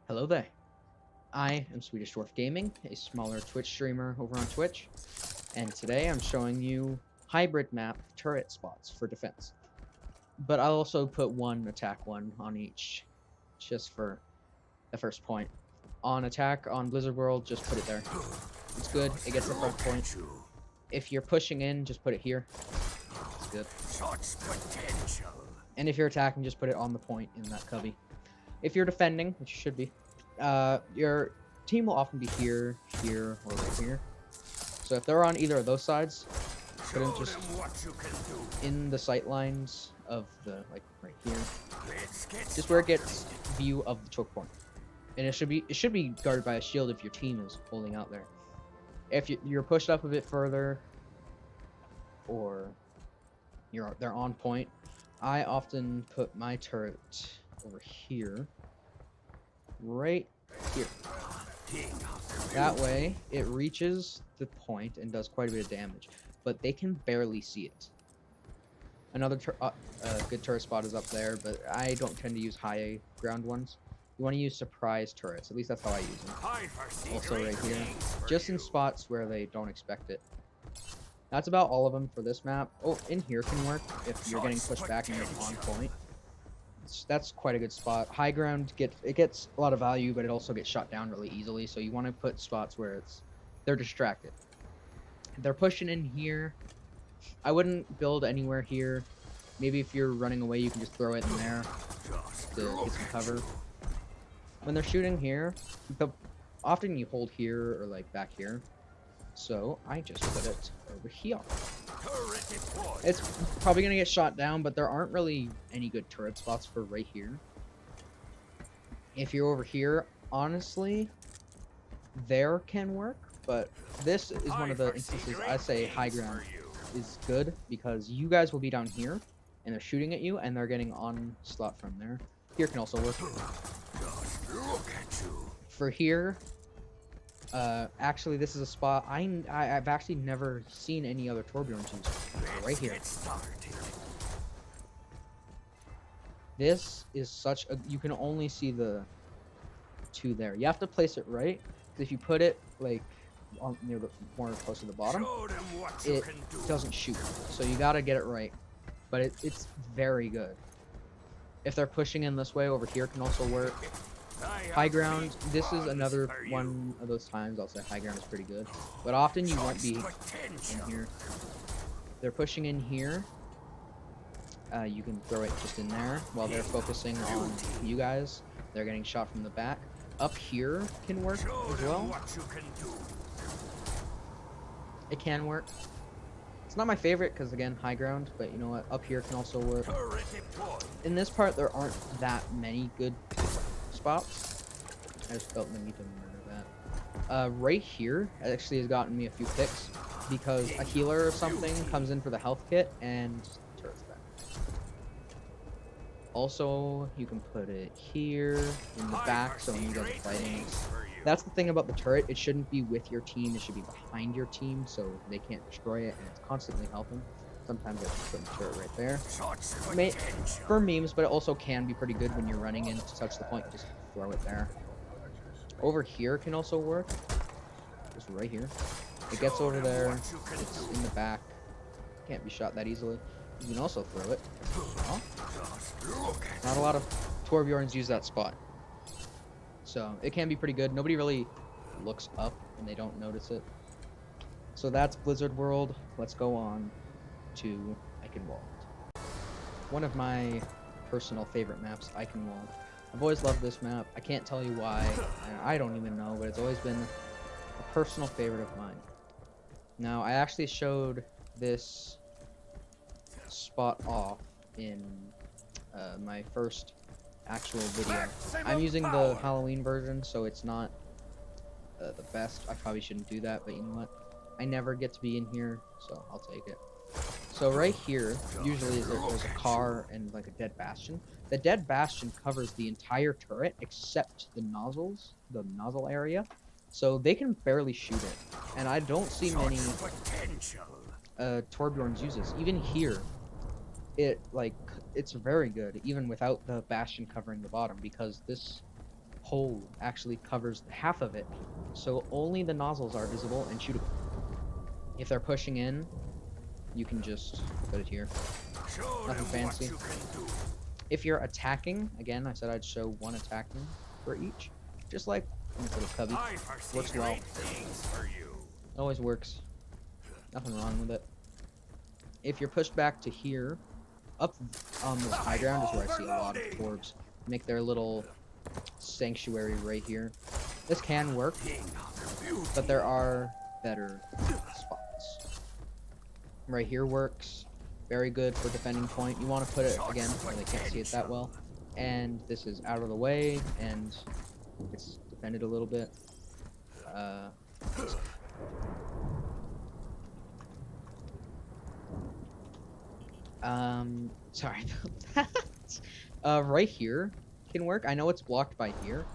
Hello there. I am Swedish Dwarf Gaming, a smaller Twitch streamer over on Twitch, and today I'm showing you hybrid map turret spots for defense. But I'll also put one attack one on each, just for the first point. On attack on Blizzard World, just put it there. It's good, it gets the front point. If you're pushing in, just put it here. It's good. And if you're attacking, just put it on the point in that cubby. If you're defending, which you should be, your team will often be here, here, or right here. So if they're on either of those sides, put them just in the sight lines of the, like, right here. Just where it gets view of the choke point. And it should be guarded by a shield if your team is holding out there. If you're pushed up a bit further, or they're on point, I often put my turret over here, right here. That way, it reaches the point and does quite a bit of damage, but they can barely see it. Another good turret spot is up there, but I don't tend to use high ground ones. You want to use surprise turrets, at least that's how I use them. Also right here, just in spots where they don't expect it. That's about all of them for this map. Oh, in here can work if you're getting pushed back and you're on point. That's quite a good spot. High ground gets a lot of value, but it also gets shot down really easily. So you want to put spots where they're distracted. If they're pushing in here, I wouldn't build anywhere here. Maybe if you're running away, you can just throw it in there to get some cover. When they're shooting here, often you hold here or like back here. So I just put it over here. It's probably gonna get shot down, but there aren't really any good turret spots for right here. If you're over here, honestly, there can work, but this is one of the instances I say high ground is good because you guys will be down here and they're shooting at you and they're getting onslaught from there. Here can also work. For here, actually, this is a spot I've actually never seen any other Torb use. Right here. This is such a, you can only see the two there. You have to place it right, because if you put it like near the more close to the bottom, it doesn't shoot. So you gotta get it right. But it's very good. If they're pushing in this way, over here can also work. High ground, this is another one of those times I'll say high ground is pretty good. But often you won't be in here. They're pushing in here. You can throw it just in there while they're focusing on you guys. They're getting shot from the back. Up here can work as well. It can work. It's not my favorite because, again, high ground, but you know what? Up here can also work. In this part, there aren't that many good spots. I just felt the need to remember that. Right here actually has gotten me a few picks because a healer or something comes in for the health kit and turrets back. Also, you can put it here in the back so when you guys are fighting. That's the thing about the turret, it shouldn't be with your team, it should be behind your team so they can't destroy it and it's constantly helping. Sometimes I just put the turret right there. For memes, but it also can be pretty good when you're running in to touch the point, just throw it there. Over here can also work. Just right here. It gets over there, it's in the back. Can't be shot that easily. You can also throw it. Well, not a lot of Torbjorns use that spot. So it can be pretty good. Nobody really looks up and they don't notice it. So that's Blizzard World. Let's go on to Eichenwalde. One of my personal favorite maps, Eichenwalde. I've always loved this map. I can't tell you why. I don't even know, but it's always been a personal favorite of mine. Now, I actually showed this spot off in my first actual video. I'm using the Halloween version, so it's not the best. I probably shouldn't do that, but you know what? I never get to be in here, so I'll take it. So right here, usually there's a car and like a dead bastion. The dead bastion covers the entire turret except the nozzles, the nozzle area. So they can barely shoot it. And I don't see many Torbjorns use this. Even here, it's very good, even without the bastion covering the bottom, because this pole actually covers half of it, so only the nozzles are visible and shootable. If they're pushing in, you can just put it here. Nothing fancy. If you're attacking, again, I said I'd show one attacking for each. Just like this little cubby. Works well. Always works. Nothing wrong with it. If you're pushed back to here, up on this high ground is where I see a lot of Torbs make their little sanctuary right here. This can work, but there are better spots. Right here works. Very good for defending point. You want to put it, again, where they can't see it that well. And this is out of the way, and it's defended a little bit. Sorry about that. Right here can work. I know it's blocked by here,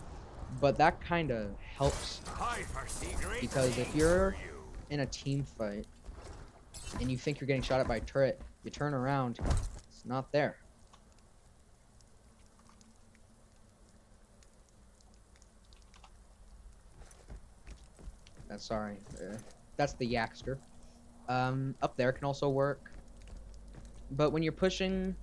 but that kind of helps. Because if you're in a team fight, and you think you're getting shot at by a turret, you turn around, it's not there. Sorry, that's the Yakster. Up there can also work. But when you're pushing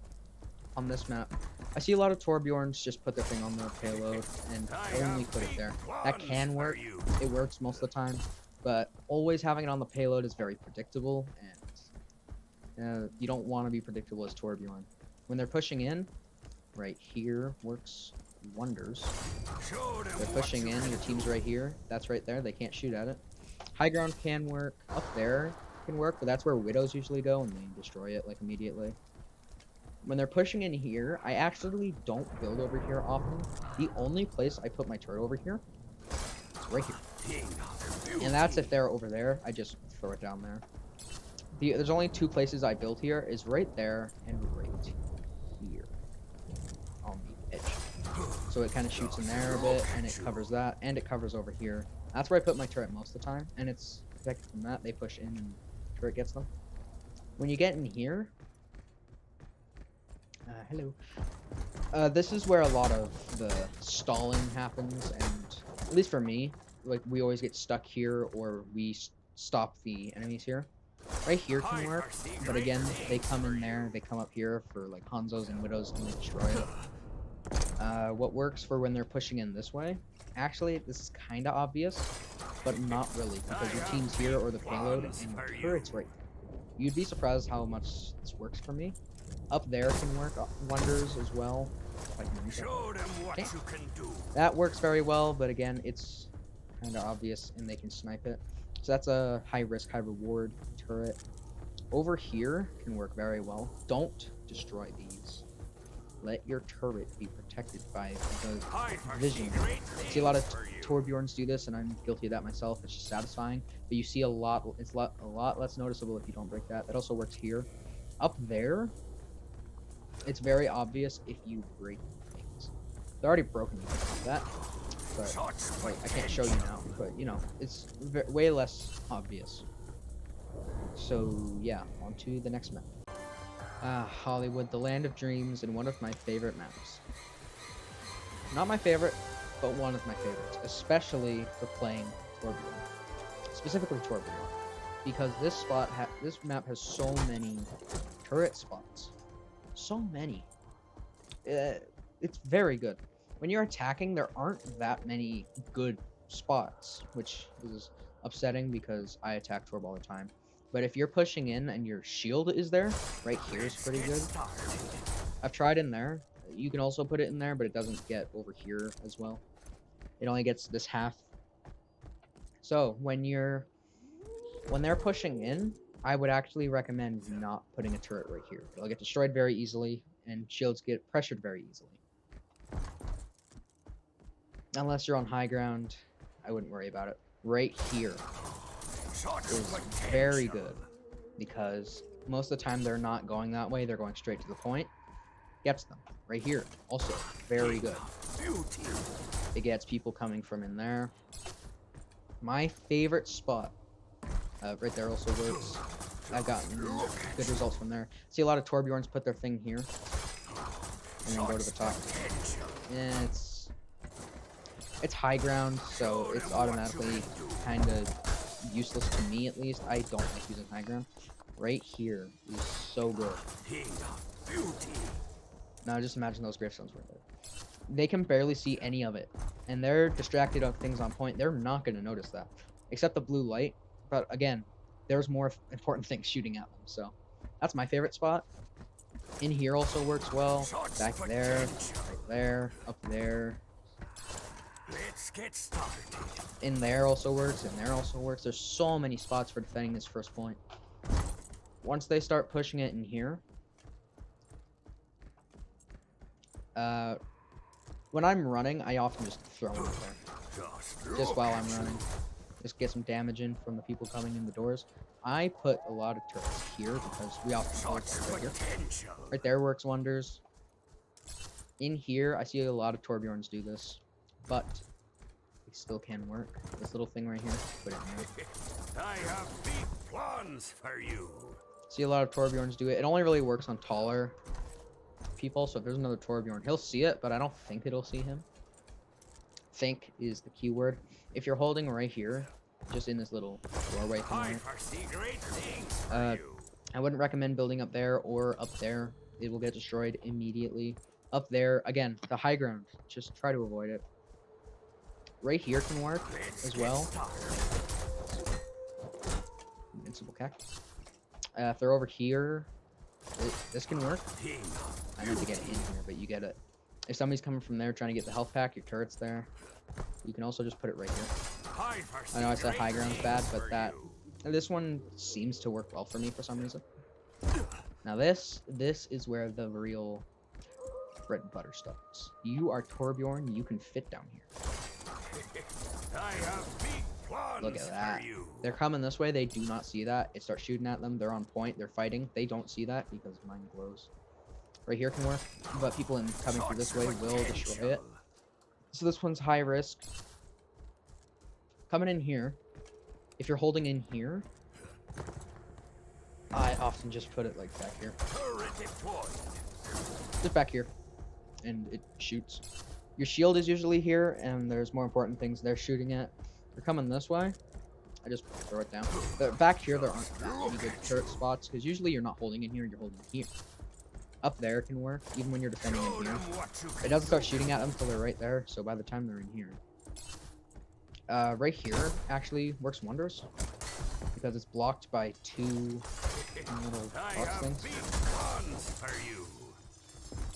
on this map, I see a lot of Torbjorns just put their thing on the payload and only put it there. That can work. It works most of the time. But always having it on the payload is very predictable, and you don't want to be predictable as Torbjorn. When they're pushing in, right here works wonders. They're pushing in, your team's right here. That's right there. They can't shoot at it. High ground can work. Up there can work, but that's where Widows usually go, and they destroy it, like, immediately. When they're pushing in here, I actually don't build over here often. The only place I put my turret over here is right here. And that's if they're over there, I just throw it down there. There's only two places I built here, is right there and right here on the edge. So it kind of shoots in there a bit, and it covers that, and it covers over here. That's where I put my turret most of the time, and it's protected from that. They push in, and the turret gets them. When you get in here, hello. This is where a lot of the stalling happens, and at least for me, like, we always get stuck here, or we stop the enemies here. Right here can work, but again, they come in there, they come up here for, like, Hanzos and Widows, and they destroy it. What works for when they're pushing in this way, actually, this is kind of obvious, but not really, because your team's here, or the payload, and your turret's right there. You'd be surprised how much this works for me. Up there can work wonders as well. Okay. That works very well, but again, it's kind of obvious, and they can snipe it. So that's a high risk, high reward turret. Over here can work very well. Don't destroy these. Let your turret be protected by the vision. I see a lot of Torbjorns do this, and I'm guilty of that myself. It's just satisfying, but you see a lot. It's a lot less noticeable if you don't break that. That also works here. Up there, it's very obvious if you break things. They're already broken because of that. But, like, I can't show you now, but, you know, it's way less obvious. So, yeah, on to the next map. Hollywood, the land of dreams, and one of my favorite maps. Not my favorite, but one of my favorites, especially for playing Torbjorn. Specifically Torbjorn, because this map has so many turret spots. So many. It's very good. When you're attacking, there aren't that many good spots, which is upsetting because I attack Torb all the time. But if you're pushing in and your shield is there, right here is pretty good. I've tried in there. You can also put it in there, but it doesn't get over here as well. It only gets this half. So when they're pushing in, I would actually recommend not putting a turret right here. It'll get destroyed very easily, and shields get pressured very easily. Unless you're on high ground, I wouldn't worry about it. Right here is very good, because most of the time they're not going that way, they're going straight to the point. Gets them. Right here, also very good. It gets people coming from in there. My favorite spot, right there also works. I've gotten good results from there. See a lot of Torbjorns put their thing here, and then go to the top. And It's high ground, so it's automatically kind of useless to me, at least. I don't like using high ground. Right here is so good. Now just imagine those gravestones right there. They can barely see any of it, and they're distracted of things on point. They're not going to notice that, except the blue light. But again, there's more important things shooting at them, so that's my favorite spot. In here also works well. Back there, right there, up there. Let's get started. In there also works, in there also works. There's so many spots for defending this first point. Once they start pushing it in here, when I'm running, I often just throw it up there. Just while I'm running. Just get some damage in from the people coming in the doors. I put a lot of turrets here because we often close right here. Right there works wonders. In here, I see a lot of Torbjorns do this, but it still can work. This little thing right here, put it in there. I have big plans for you. See a lot of Torbjorns do it. It only really works on taller people, so if there's another Torbjorn, he'll see it, but I don't think it'll see him. Think is the keyword. If you're holding right here, just in this little doorway thing, I wouldn't recommend building up there or up there. It will get destroyed immediately. Up there, again, the high ground. Just try to avoid it. Right here can work as well. Invincible cactus. If they're over here, this can work. I need to get in here, but you get it. If somebody's coming from there trying to get the health pack, your turret's there. You can also just put it right here. I know I said high ground's bad, but this one seems to work well for me for some reason. Now this is where the real bread and butter starts. You are Torbjorn, you can fit down here. Look at that. They're coming this way, they do not see that. It starts shooting at them, they're on point, they're fighting. They don't see that because mine glows. Right here can work, but people coming through this way will destroy it. So this one's high risk. Coming in here, if you're holding in here, I often just put it like back here. Just back here, and it shoots. Your shield is usually here, and there's more important things they're shooting at. They're coming this way, I just throw it down. But back here, there aren't that many good turret spots, because usually you're not holding in here, you're holding in here. Up there can work, even when you're defending in here. It doesn't start shooting at them until they're right there, so by the time they're in here. Right here actually works wonders, because it's blocked by two little box things.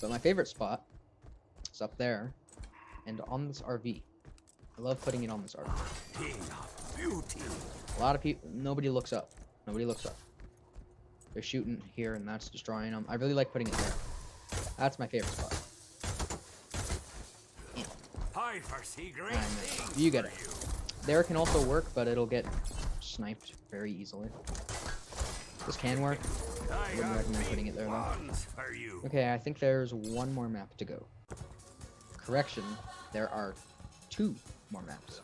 But my favorite spot is up there, and on this RV. I love putting it on this RV. A lot of people, nobody looks up. Nobody looks up. They're shooting here, and that's destroying them. I really like putting it there. That's my favorite spot. Yeah. You get it. There can also work, but it'll get sniped very easily. This can work. I wouldn't recommend putting it there, though. Okay, I think there's one more map to go. Correction, there are 2 more maps.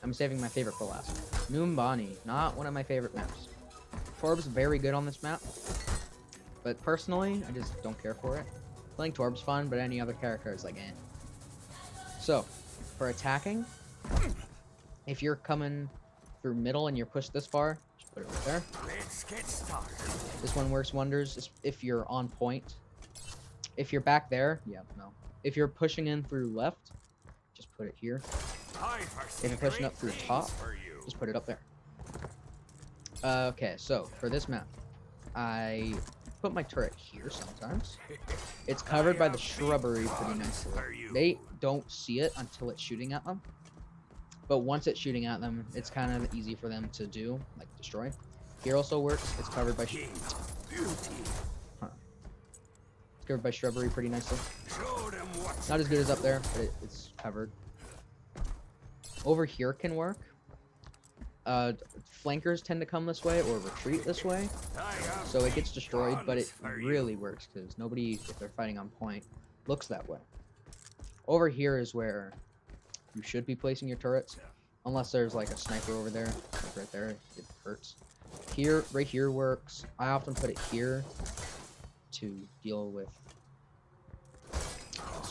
I'm saving my favorite for last. Numbani, not one of my favorite maps. Torb's very good on this map, but personally, I just don't care for it. Playing Torb's fun, but any other character is like, eh. So, for attacking, if you're coming through middle and you're pushed this far, just put it right there. Let's get started. This one works wonders if you're on point. If you're back there, yeah, no. If you're pushing in through left, just put it here. If you're pushing up through top, just put it up there. Okay, so for this map, I put my turret here sometimes. It's covered by the shrubbery pretty nicely. They don't see it until it's shooting at them. But once it's shooting at them, it's kind of easy for them to do, like destroy. Here also works. It's covered by It's covered by shrubbery pretty nicely. Not as good as up there, but it's covered. Over here can work. Flankers tend to come this way or retreat this way, so it gets destroyed, but it really works because nobody, if they're fighting on point, looks that way. Over here is where you should be placing your turrets, unless there's like a sniper over there, like right there, it hurts. Here, right here works. I often put it here to deal with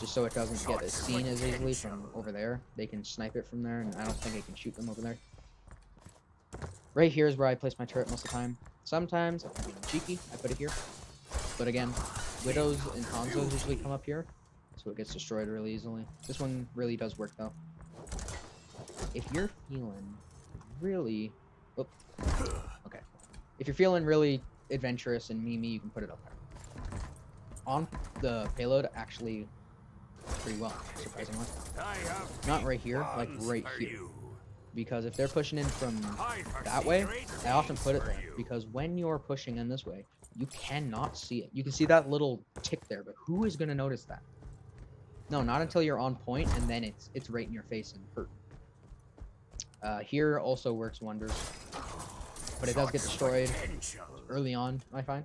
just so it doesn't get seen as easily from over there. They can snipe it from there, and I don't think it can shoot them over there. Right here is where I place my turret most of the time. Sometimes, if I'm being cheeky, I put it here. But again, Widows and Hanzos usually come up here, so it gets destroyed really easily. This one really does work, though. If you're feeling really... Oh, okay. If you're feeling really adventurous and memey, you can put it up there. On the payload, actually, pretty well, surprisingly. Not right here, like right here. Because if they're pushing in from that way, I often put it there. Because when you're pushing in this way, you cannot see it. You can see that little tick there, but who is going to notice that? No, not until you're on point, and then it's right in your face and hurt. Here also works wonders. But it does get destroyed early on, I find.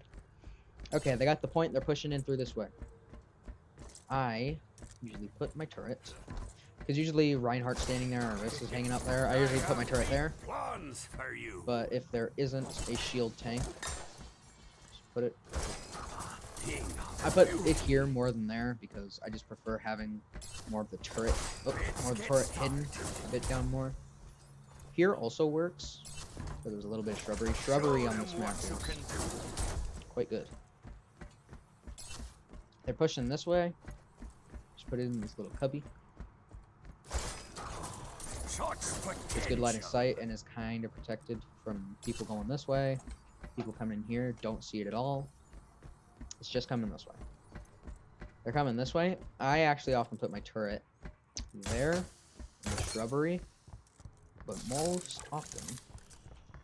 Okay, they got the point. They're pushing in through this way. I usually put my turret. Because usually Reinhardt's standing there and Arissa's hanging up there. I usually put my turret there. But if there isn't a shield tank, just put it... I put it here more than there because I just prefer having more of the turret, hidden a bit down more. Here also works, but there's a little bit of shrubbery. Shrubbery on this map is quite good. They're pushing this way. Just put it in this little cubby. It's good line of sight and is kind of protected from people going this way. People coming in here don't see it at all. It's just coming this way. They're coming this way. I actually often put my turret there in the shrubbery, but most often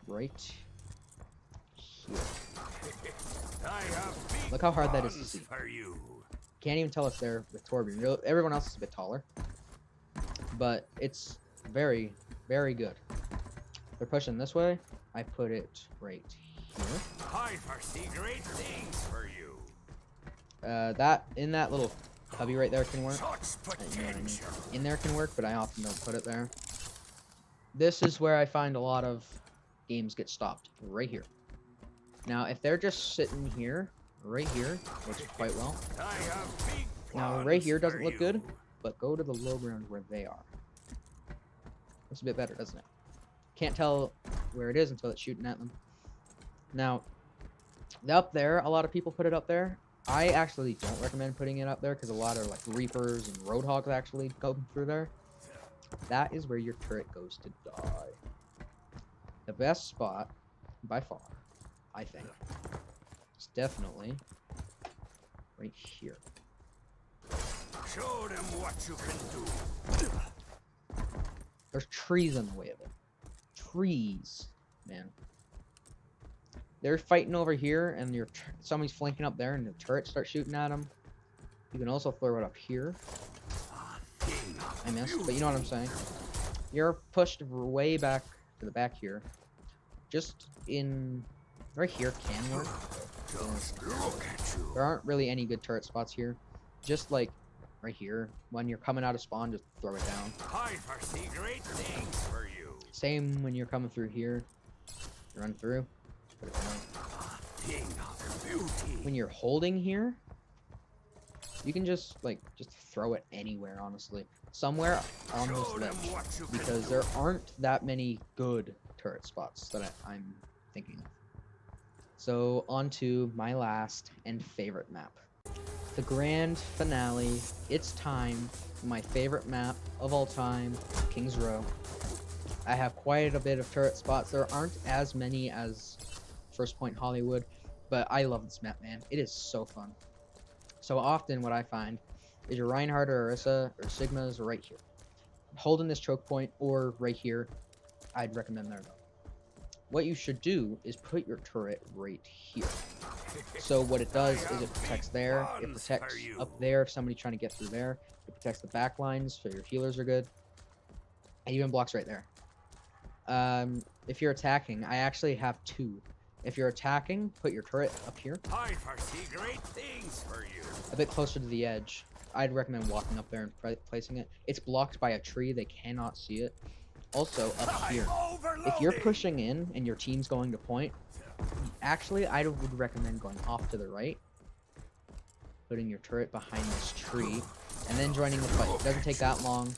right here. Look how hard that is to see. Can't even tell it's there with Torb. Everyone else is a bit taller, but it's very, very good. They're pushing this way. I put it right here. I foresee great things for you. That in that little cubby right there can work. In there can work, but I often don't put it there. This is where I find a lot of games get stopped. Right here. Now, if they're just sitting here, right here, works quite well. Now, right here doesn't look good, but go to the low ground where they are. Looks a bit better, doesn't it? Can't tell where it is until it's shooting at them. Now, up there, a lot of people put it up there. I actually don't recommend putting it up there because a lot of like Reapers and Roadhogs actually go through there. That is where your turret goes to die. The best spot, by far, I think, is definitely right here. Show them what you can do. There's trees in the way of it. Trees, man. They're fighting over here, and somebody's flanking up there, and the turret starts shooting at them. You can also throw it up here. I missed, but you know what I'm saying. You're pushed way back to the back here. Just in... right here can work. There aren't really any good turret spots here. Just like right here, when you're coming out of spawn, just throw it down. I foresee great things for you. Same when you're coming through here. You run through. Put it down. When you're holding here, you can just throw it anywhere, honestly. Somewhere on this ledge. Because there aren't that many good turret spots that I'm thinking of. So, on to my last and favorite map. The grand finale. It's time for my favorite map of all time, King's Row. I have quite a bit of turret spots. There aren't as many as First Point Hollywood, but I love this map, man. It is so fun. So often what I find is your Reinhardt or Orisa or Sigmas are right here. Holding this choke point or right here, I'd recommend there though. What you should do is put your turret right here. So what it does is it protects there, it protects up there if somebody's trying to get through there, it protects the back lines so your healers are good, and even blocks right there. If you're attacking, I actually have two. If you're attacking, put your turret up here. I foresee great things for you. A bit closer to the edge. I'd recommend walking up there and placing it. It's blocked by a tree, they cannot see it. Also, up here, if you're pushing in and your team's going to point, actually, I would recommend going off to the right, putting your turret behind this tree, and then joining the fight. It doesn't take that long.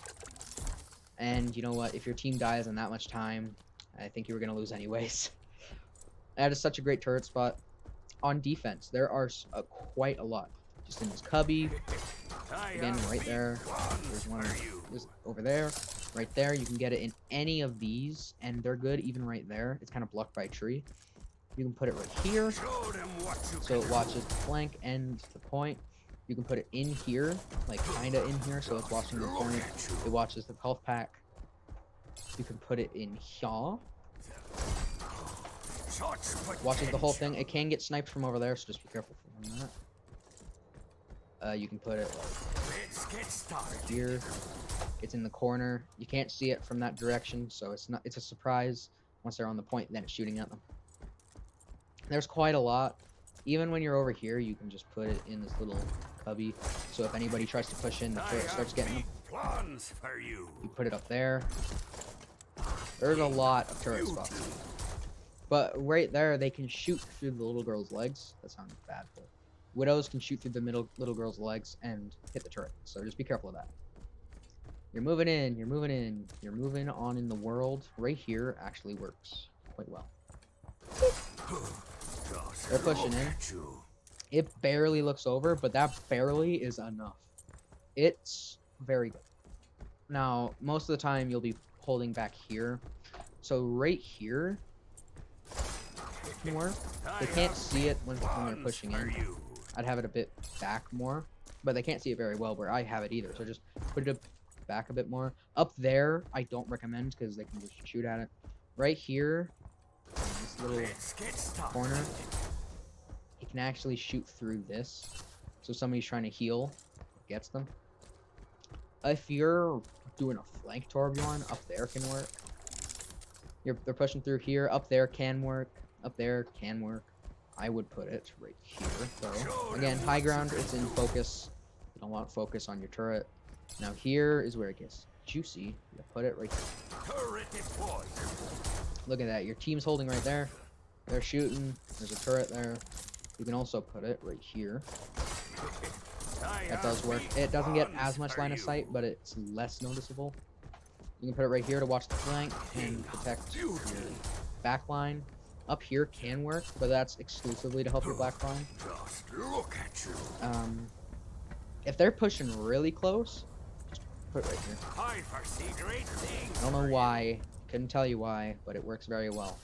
And you know what? If your team dies in that much time, I think you were gonna lose anyways. That is such a great turret spot. On defense, there are quite a lot. Just in this cubby, again, right there. There's one over there, right there. You can get it in any of these, and they're good even right there. It's kind of blocked by a tree. You can put it right here, so it watches the flank and the point. You can put it in here, like kinda in here, so it's watching the point. It watches the health pack. You can put it in here. Watches the whole thing. It can get sniped from over there, so just be careful from that. You can put it like here. It's in the corner. You can't see it from that direction, so it's a surprise. Once they're on the point, then it's shooting at them. There's quite a lot. Even when you're over here, you can just put it in this little cubby. So if anybody tries to push in, the turret starts getting them. You put it up there. There's a lot of turret spots. But right there, they can shoot through the little girl's legs. That sounded bad, but widows can shoot through the little girl's legs and hit the turret. So just be careful of that. You're moving in, you're moving in, you're moving on in the world. Right here actually works quite well. They're pushing in. It barely looks over, but that barely is enough. It's very good. Now, most of the time you'll be holding back here. So right here can work. They can't see it when they're pushing in. I'd have it a bit back more, but they can't see it very well where I have it either. So just put it back a bit more. Up there, I don't recommend because they can just shoot at it. Right here, this little corner, you can actually shoot through this. So somebody's trying to heal, gets them. If you're doing a flank Torbjorn, up there can work. They're pushing through here. Up there can work. Up there can work. I would put it right here, though. Again, high ground, it's in focus. You don't want focus on your turret. Now here is where it gets juicy. You put it right here. Look at that. Your team's holding right there. They're shooting. There's a turret there. You can also put it right here. That does work. It doesn't get as much line of sight, but it's less noticeable. You can put it right here to watch the flank and protect your back line. Up here can work, but that's exclusively to help your back line. If they're pushing really close, just put it right here. I don't know why, couldn't tell you why, but it works very well.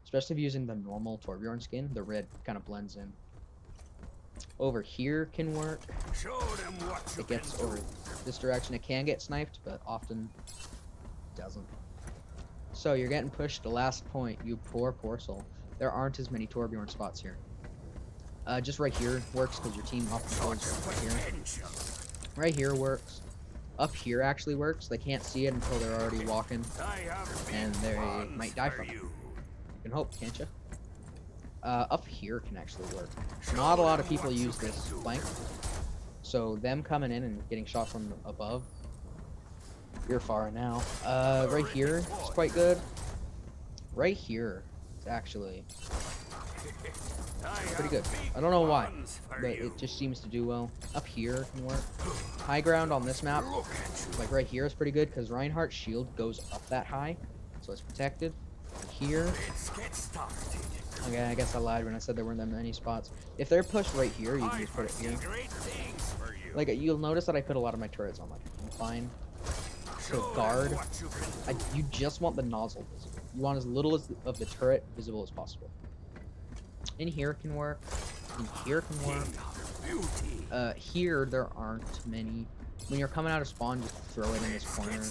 Especially if you're using the normal Torbjorn skin, the red kind of blends in. Over here can work. It gets over this direction. It can get sniped, but often doesn't. So you're getting pushed to last point, you poor soul. There aren't as many Torbjorn spots here. Just right here works because your team often holds right here. Right here works. Up here actually works. They can't see it until they're already walking, and they might die from it. You can hope, can't you? Up here can actually work. Not a lot of people use this flank, so them coming in and getting shot from above, you're far now. Right here is quite good. Right here is actually pretty good. I don't know why, but it just seems to do well. Up here can work. High ground on this map, like right here, is pretty good because Reinhardt's shield goes up that high, so it's protected. Here, okay, I guess I lied when I said there weren't that many spots. If they're pushed right here, you can just put it here. Like, you'll notice that I put a lot of my turrets on like incline. So guard, you just want the nozzle visible. You want as little of the turret visible as possible. In here can work. In here can work. Here there aren't many. When you're coming out of spawn, just throw it in this corner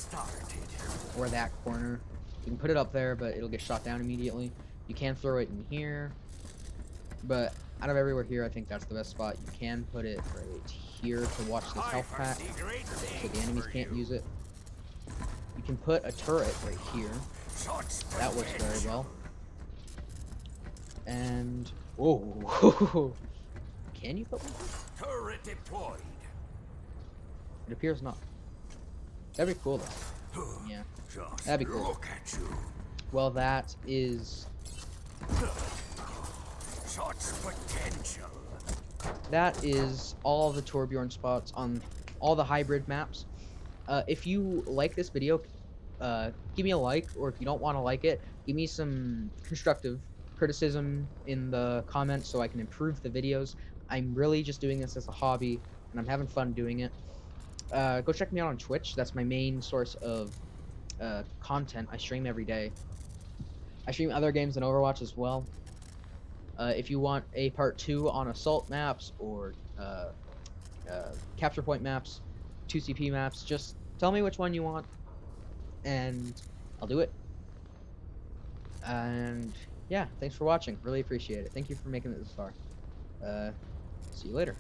or that corner. You can put it up there, but it'll get shot down immediately. You can throw it in here, but out of everywhere here, I think that's the best spot. You can put it right here to watch this health pack, so the enemies can't use it. You can put a turret right here. That works very well. And whoa, can you put one? Turret deployed. It appears not. That'd be cool though. Yeah, that'd be cool. Well, that is. That is all the Torbjorn spots on all the hybrid maps. If you like this video, give me a like, or if you don't want to like it, give me some constructive criticism in the comments so I can improve the videos. I'm really just doing this as a hobby, and I'm having fun doing it. Go check me out on Twitch. That's my main source of content. I stream every day. I stream other games than Overwatch as well. If you want a part 2 on assault maps or capture point maps, 2CP maps, just tell me which one you want, and I'll do it. And yeah, thanks for watching. Really appreciate it. Thank you for making it this far. See you later.